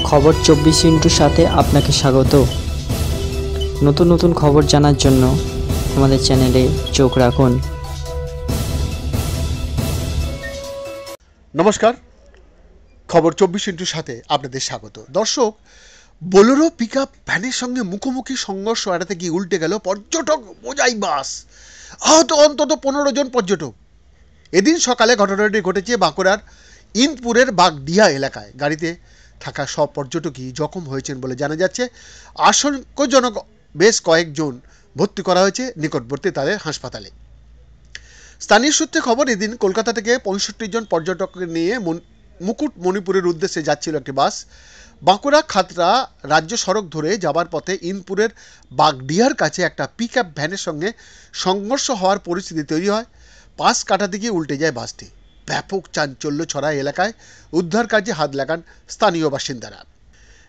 খবর 24 সাথে আপনাকে স্বাগত। নতুন নতুন খবর জানার জন্য আমাদের চ্যানেলে চোখ রাখুন। নমস্কার, খবর 24 সাথে আপনাদের স্বাগত। দর্শক, বোলেরো পিকআপ ভ্যানের সঙ্গে মুখোমুখি সংঘর্ষ এড়াতে গিয়ে উল্টে গেল পর্যটক বোঝাই বাস। আহত অন্তত 15 জন পর্যটক। এদিন সকালে ঘটনাটি ঘটেছে বাঁকুড়ার ইন্দপুরের বাগডিহা এলাকায়। গাড়িতে থাকা সব পর্যটকই জখম হয়েছেন বলে জানা যাচ্ছে। আশঙ্কাজনক বেশ কয়েকজন ভর্তি করা হয়েছে নিকটবর্তী তাদের হাসপাতালে। স্থানীয় সূত্রে খবর, এদিন কলকাতা থেকে 65 জন পর্যটককে নিয়ে মুকুটমণিপুরের উদ্দেশ্যে যাচ্ছিল একটি বাস। বাঁকুড়া খাতড়া রাজ্য সড়ক ধরে যাবার পথে ইন্দপুরের বাগডিহার কাছে একটা পিকআপ ভ্যানের সঙ্গে সংঘর্ষ হওয়ার পরিস্থিতি তৈরি হয়। পাশ কাটাতে গিয়ে উল্টে যায় বাসটি। ব্যাপক চাঞ্চল্য ছড়ায় এলাকায়। উদ্ধার কাজে হাত লাগান স্থানীয় বাসিন্দারা।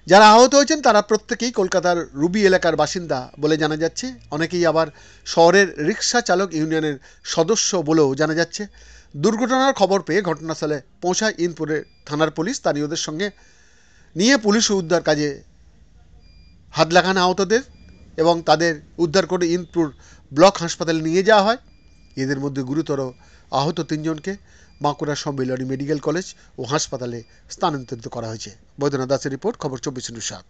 যারা আহত হয়েছেন তারা প্রত্যেকেই কলকাতার রুবি এলাকার বাসিন্দা বলে জানা যাচ্ছে। অনেকেই আবার শহরের রিক্সা চালক ইউনিয়নের সদস্য বলেও জানা যাচ্ছে। দুর্ঘটনার খবর পেয়ে ঘটনাস্থলে পৌঁছায় ইন্দপুরের থানার পুলিশ। স্থানীয়দের সঙ্গে নিয়ে পুলিশ উদ্ধার কাজে হাত লাগান আহতদের এবং তাদের উদ্ধার করে ইন্দপুর ব্লক হাসপাতালে নিয়ে যাওয়া হয়। এদের মধ্যে গুরুতর আহত 3 জনকে বাঁকুড়া সম্মিলনী মেডিকেল কলেজ ও হাসপাতালে স্থানান্তরিত করা হয়েছে। বৈদ্যনাথ দাসের রিপোর্ট, খবর 24/7।